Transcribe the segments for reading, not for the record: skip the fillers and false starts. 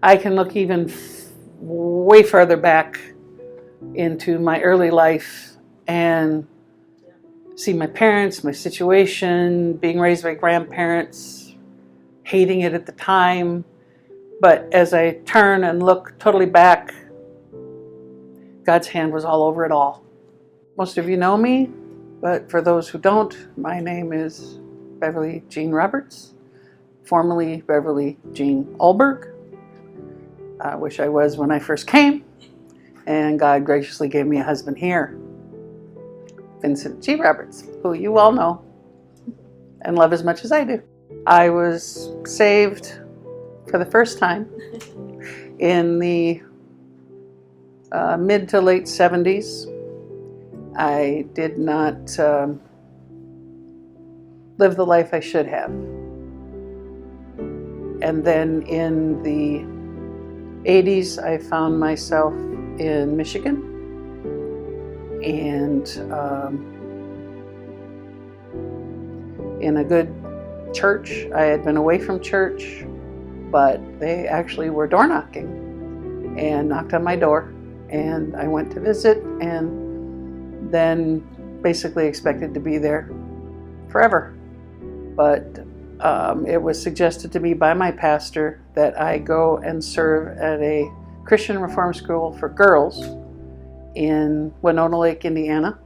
I can look even way further back into my early life and see my parents, my situation, being raised by grandparents, hating it at the time. But as I turn and look totally back, God's hand was all over it all. Most of you know me, but for those who don't, my name is Beverly Jean Roberts, formerly Beverly Jean Ulberg. I wish I was when I first came, and God graciously gave me a husband here, Vincent G. Roberts, who you all know and love as much as I do. I was saved for the first time in the mid to late 70s. I did not live the life I should have. And then in the 80s, I found myself in Michigan, and in a good church. I had been away from church, but they actually were door knocking and knocked on my door, and I went to visit, and then basically expected to be there forever. But it was suggested to me by my pastor that I go and serve at a Christian Reform School for girls in Winona Lake, Indiana.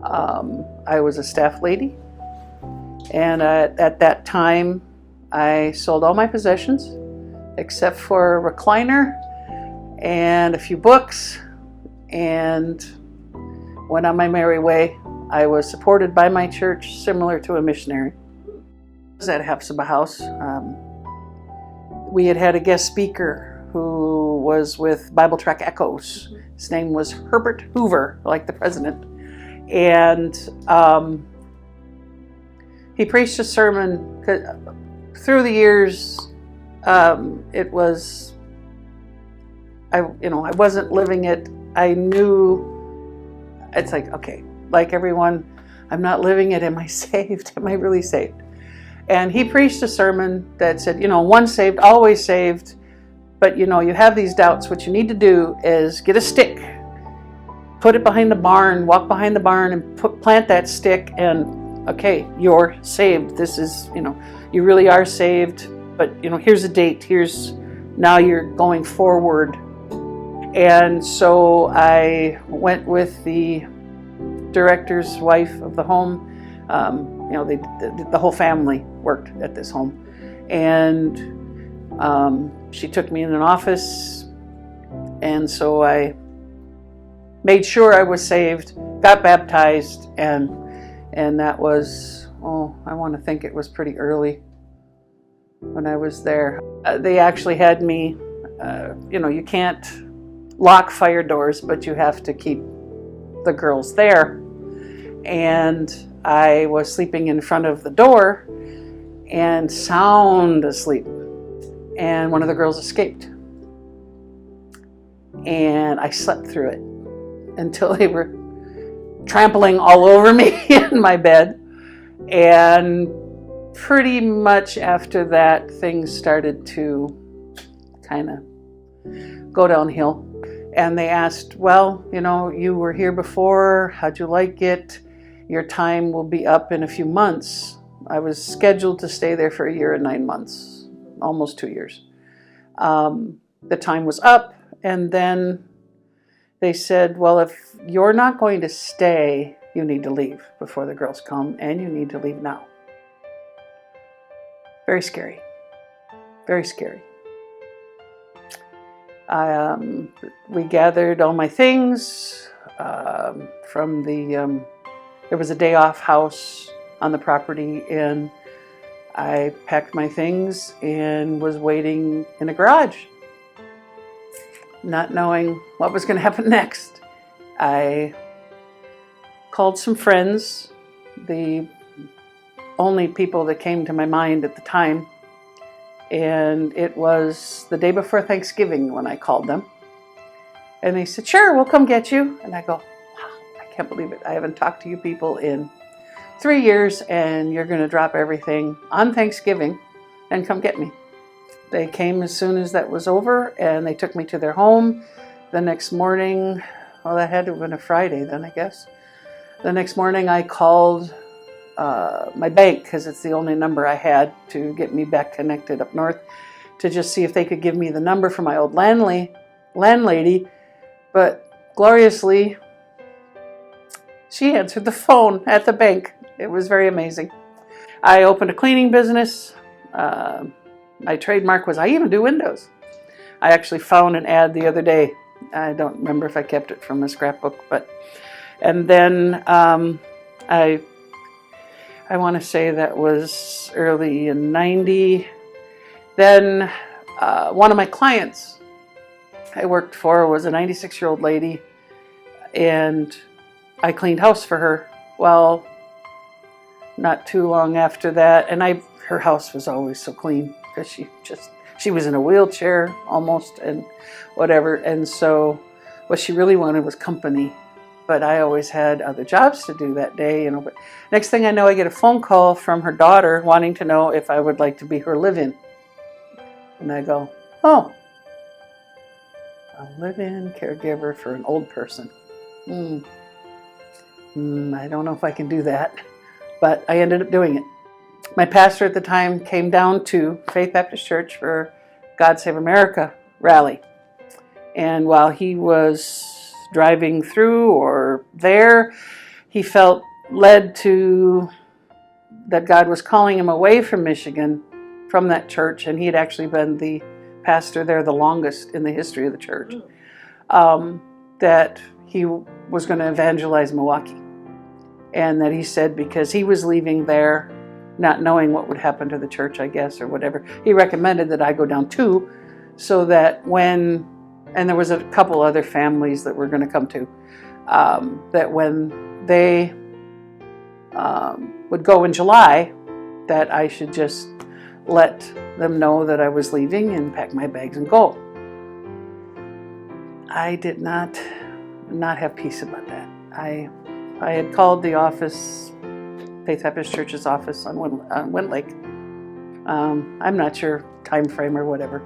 I was a staff lady, and at that time I sold all my possessions except for a recliner and a few books, and went on my merry way. I was supported by my church, similar to a missionary. I was at Hephzibah House. We had a guest speaker who was with Bible Track Echoes. His name was Herbert Hoover, like the president. And he preached a sermon. Through the years, it was, I wasn't living it. I knew, it's like, okay, like everyone, I'm not living it. Am I saved? Am I really saved? And he preached a sermon that said, once saved, always saved. But you have these doubts. What you need to do is get a stick, put it behind the barn, walk behind the barn, and plant that stick, and okay, you're saved. This is, you really are saved. But here's a date. Now you're going forward. And so I went with the director's wife of the home. The whole family worked at this home, and she took me in an office, and so I made sure I was saved, got baptized, and that was, I want to think it was pretty early when I was there. They actually had me, you can't lock fire doors, but you have to keep the girls there. And I was sleeping in front of the door and sound asleep. And one of the girls escaped. And I slept through it until they were trampling all over me in my bed. And pretty much after that, things started to kind of go downhill. And they asked, well, you were here before. How'd you like it? Your time will be up in a few months. I was scheduled to stay there for 1 year and 9 months, almost 2 years. The time was up, and then they said, well, if you're not going to stay, you need to leave before the girls come, and you need to leave now. Very scary. Very scary. We gathered all my things from the... There was a day off house on the property, and I packed my things and was waiting in a garage, not knowing what was going to happen next. I called some friends, the only people that came to my mind at the time, and it was the day before Thanksgiving when I called them. And they said, sure, we'll come get you. And I go, I can't believe it. I haven't talked to you people in 3 years, and you're going to drop everything on Thanksgiving and come get me. they came as soon as that was over, and they took me to their home. The next morning, well, that had to have been a Friday then, I guess. The next morning I called my bank, because it's the only number I had to get me back connected up north, to just see if they could give me the number for my old landlady. But gloriously, she answered the phone at the bank. It was very amazing. I opened a cleaning business. My trademark was I even do windows. I actually found an ad the other day. I don't remember if I kept it from a scrapbook, and then I want to say that was early in '90. Then one of my clients I worked for was a 96-year-old lady, and I cleaned house for her. Well, not too long after that, and her house was always so clean because she was in a wheelchair almost and whatever, and so what she really wanted was company. But I always had other jobs to do that day, But next thing I know, I get a phone call from her daughter wanting to know if I would like to be her live-in. And I go, oh, a live-in caregiver for an old person. I don't know if I can do that, but I ended up doing it. My pastor at the time came down to Faith Baptist Church for God Save America rally. And while he was driving through or there, he felt led to that God was calling him away from Michigan, from that church, and he had actually been the pastor there the longest in the history of the church, that he was going to evangelize Milwaukee. And that he said because he was leaving there, not knowing what would happen to the church, I guess, or whatever, he recommended that I go down too, so that and there was a couple other families that we're going to come to, that when they would go in July, that I should just let them know that I was leaving and pack my bags and go. I did not have peace about that. I had called the office, Faith Baptist Church's office on Wind Lake. I'm not sure time frame or whatever.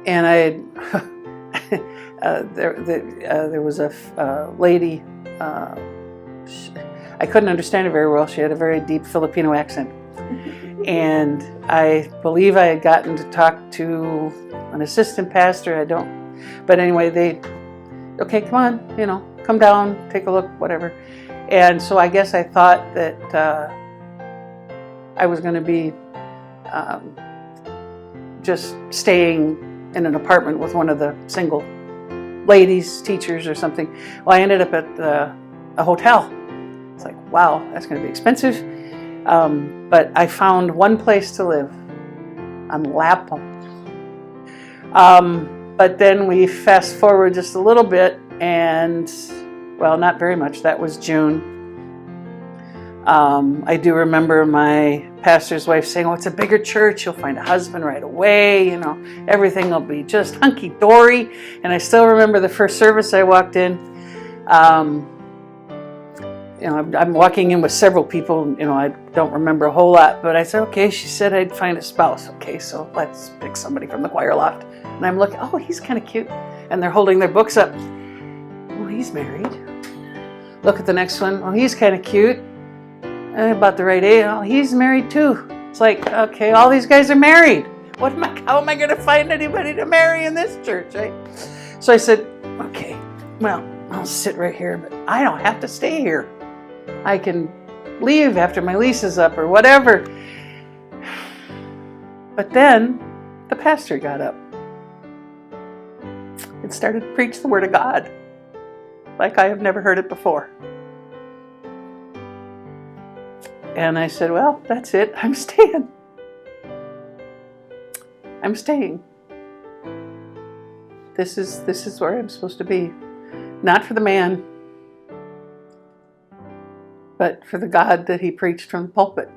And there was a lady. I couldn't understand her very well. She had a very deep Filipino accent. And I believe I had gotten to talk to an assistant pastor. But anyway, okay, come on, come down, take a look, whatever. And so I guess I thought that I was going to be just staying in an apartment with one of the single ladies, teachers or something. Well, I ended up at a hotel. It's like, wow, that's going to be expensive. But I found one place to live on Lapham. But then we fast forward just a little bit, and well, not very much. That was June. I do remember my pastor's wife saying, oh, it's a bigger church. You'll find a husband right away. Everything will be just hunky-dory. And I still remember the first service I walked in. I'm walking in with several people. I don't remember a whole lot. But I said, okay, she said I'd find a spouse. Okay, so let's pick somebody from the choir loft. And I'm looking, oh, he's kind of cute. And they're holding their books up. Oh, he's married. Look at the next one. Oh, he's kind of cute. About the right age. Oh, he's married too. It's like, okay, all these guys are married. How am I going to find anybody to marry in this church, right? So I said, okay, well, I'll sit right here, but I don't have to stay here. I can leave after my lease is up or whatever. But then the pastor got up and started to preach the word of God like I have never heard it before. And I said, well, that's it. I'm staying. This is where I'm supposed to be. Not for the man, but for the God that he preached from the pulpit.